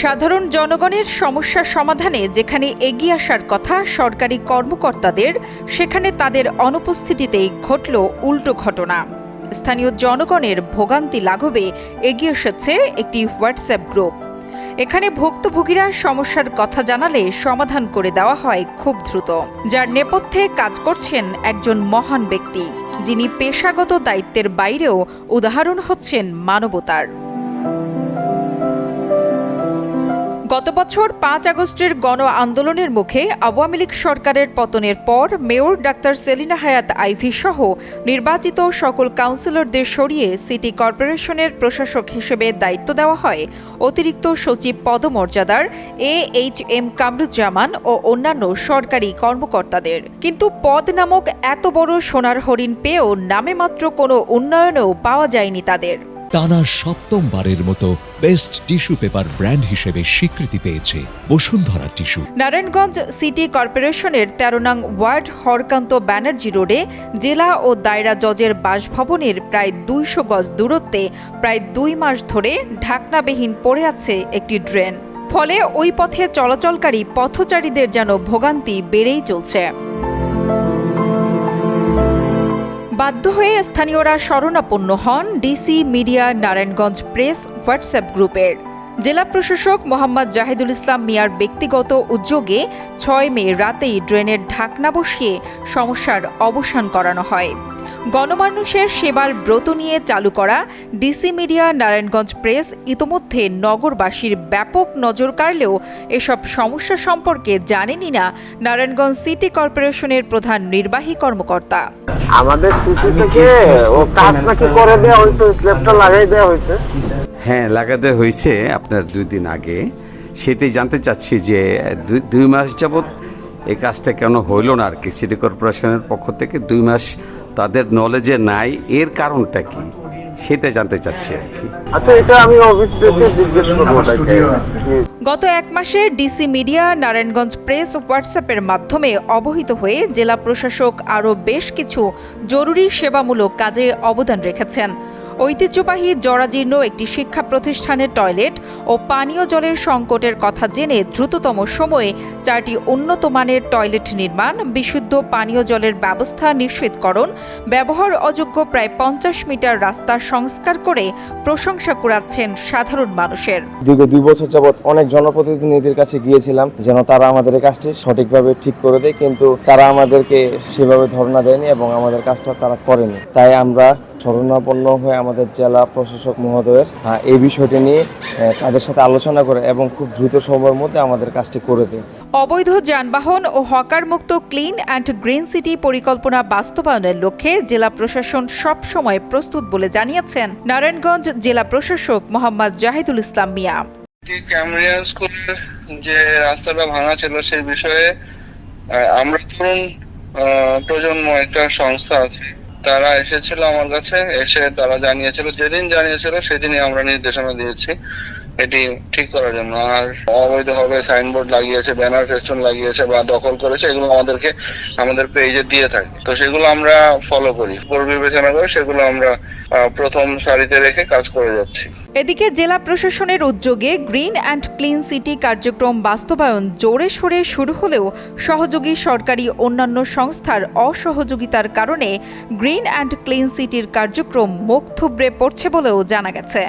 সাধারণ জনগণের সমস্যা সমাধানে যেখানে এগিয়ে আসার কথা সরকারি কর্মকর্তাদের, সেখানে তাদের অনুপস্থিতিতেই ঘটল উল্টো ঘটনা। স্থানীয় জনগণের ভোগান্তি লাঘবে এগিয়ে এসেছে একটি হোয়াটসঅ্যাপ গ্রুপ। এখানে ভুক্তভোগীরা সমস্যার কথা জানালে সমাধান করে দেওয়া হয় খুব দ্রুত, যার নেপথ্যে কাজ করছেন একজন মহান ব্যক্তি, যিনি পেশাগত দায়িত্বের বাইরেও উদাহরণ হচ্ছেন মানবতার। গত বছর ৫ আগস্টের গণ আন্দোলনের মুখে আওয়ামী লীগ সরকারের পতনের পর মেয়র ডাক্তার সেলিনা হায়াৎ আইভী সহ নির্বাচিত সকল কাউন্সিলরদের সরিয়ে সিটি কর্পোরেশনের প্রশাসক হিসেবে দায়িত্ব দেওয়া হয় অতিরিক্ত সচিব পদমর্যাদার AHM কামরুজ্জামান ও অন্যান্য সরকারি কর্মকর্তাদের। কিন্তু পদ নামক এত বড় সোনার হরিণ পেয়েও নামে মাত্র কোনো উন্নয়নও পাওয়া যায়নি তাদের। টানা সপ্তমবারের মতো বেস্ট টিস্যু পেপার ব্র্যান্ড হিসেবে স্বীকৃতি পেয়েছে বসুন্ধরা টিস্যু। নারায়ণগঞ্জ সিটি কর্পোরেশনের ১৩ নং ওয়ার্ড হরকান্ত ব্যানার্জি রোডে জেলা ও দায়রা জজের বাসভবনের প্রায় ২০০ গজ দূরত্বে প্রায় ২ মাস ধরে ঢাকনাবিহীন পড়ে আছে একটি ড্রেন। ফলে ওই পথে চলাচলকারী পথচারীদের যেন ভোগান্তি বেড়েই চলছে। বাধ্য হয়ে স্থানীয়রা শরণাপন্ন হন DC media Narayanganj press WhatsApp গ্রুপের। জেলা প্রশাসক মোহাম্মদ জাহিদুল ইসলাম মিয়ার ব্যক্তিগত উদ্যোগে ৬ মে রাতেই ড্রেনের ঢাকনা বসিয়ে সমস্যার অবসান করানো হয়। গণমানুষের সেবার ব্রত নিয়ে চালু করা ডিসি মিডিয়া নারায়ণগঞ্জ প্রেস ইতোমধ্যে নগরবাসীর ব্যাপক নজর কাড়লেও এসব সমস্যা সম্পর্কে জানেনই না নারায়ণগঞ্জ সিটি কর্পোরেশনের প্রধান নির্বাহী কর্মকর্তা। আমাদের সিটি থেকে ও কাজ নাকি করে দেওয়া হয়েছে, স্ল্যাবটা লাগাই দেওয়া হয়েছে। হ্যাঁ, লাগাতে হয়েছে আপনার 2 দিন আগে। সেটাই জানতে চাচ্ছি যে 2 মাস যাবত এই কাজটা কেন হইল না আর কি। সিটি কর্পোরেশনের পক্ষ থেকে 2 মাস তাদের নলেজে নাই, এর কারণটা কি সেটা জানতে চাচ্ছি আর কি। আচ্ছা, এটা আমি অফিসে জিজ্ঞেস করব। গত 1 মাসে ডিসি মিডিয়া নারায়ণগঞ্জ প্রেস হোয়াটসঅ্যাপের মাধ্যমে অবহিত হয়ে জেলা প্রশাসক আরও বেশ কিছু জরুরি সেবামূলক কাজে অবদান রেখেছেন। ঐতিহ্যবাহী জরাজীর্ণ একটি শিক্ষা প্রতিষ্ঠানের টয়লেট ও পানীয় জলের সংকটের কথা জেনে দ্রুততম সময়ে 4টি উন্নত মানের টয়লেট নির্মাণ, বিশুদ্ধ পানীয় জলের ব্যবস্থা নিশ্চিতকরণ, ব্যবহার অযোগ্য প্রায় 50 মিটার রাস্তা সংস্কার করে প্রশংসা কুড়াচ্ছেন সাধারণ মানুষের। দীর্ঘ 2 বছর যাবৎ অনেক জনপ্রতিনিধিদের কাছে গিয়েছিলাম যেন তারা আমাদের এই কাজটি সঠিকভাবে ঠিক করে দেয়, কিন্তু তারা আমাদেরকে সেভাবে ধর্ণা দেয়নি এবং আমাদের কাজটা তারা করেনি। তাই আমরা শরণাপন্ন হয়ে আমাদের জেলা প্রশাসক মহোদয়ের এই বিষয়টি নিয়ে তাদের সাথে আলোচনা করে এবং খুব দ্রুত সময়ের মধ্যে আমাদের কাজটি করে দেয়। অবৈধ যানবাহন ও হকার মুক্ত ক্লিন অ্যান্ড গ্রিন সিটি পরিকল্পনা বাস্তবায়নের লক্ষ্যে জেলা প্রশাসন সব সময় প্রস্তুত বলে জানিয়েছেন নারায়ণগঞ্জ জেলা প্রশাসক মোহাম্মদ জাহিদুল ইসলাম মিয়া। ক্যামরিয়ান স্কুলের যে রাস্তাটা ভাঙা ছিল সেই বিষয়ে আমরা ধরুন প্রজন্ম একটা সংস্থা আছে, তারা এসেছিল আমার কাছে, এসে তারা জানিয়েছিল, যেদিন জানিয়েছিল সেদিনই আমরা নির্দেশনা দিয়েছি এটি ঠিক করার জন্য। আর অবৈধভাবে সাইনবোর্ড লাগিয়েছে, ব্যানার ফেস্টুন লাগিয়েছে বা দখল করেছে, এগুলো আমাদেরকে আমাদের পেজে দিয়ে থাকে, তো সেগুলো আমরা ফলো করি, বিবেচনা করে সেগুলো আমরা প্রথম সারিতে রেখে কাজ করে যাচ্ছি। এদিকে জেলা প্রশাসনের উদ্যোগে গ্রিন অ্যান্ড ক্লিন সিটি কার্যক্রম বাস্তবায়ন জোরে সোরে শুরু হলেও সহযোগী সরকারি অন্যান্য সংস্থার অসহযোগিতার কারণে গ্রিন অ্যান্ড ক্লিন সিটির কার্যক্রম মুখ থুবড়ে পড়ছে বলেও জানা গেছে।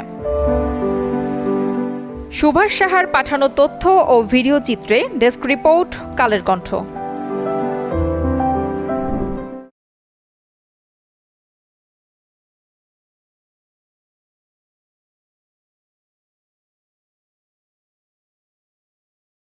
সুভাষ সাহার পাঠানো তথ্য ও ভিডিও চিত্রে ডেস্ক রিপোর্ট, কালের কণ্ঠ।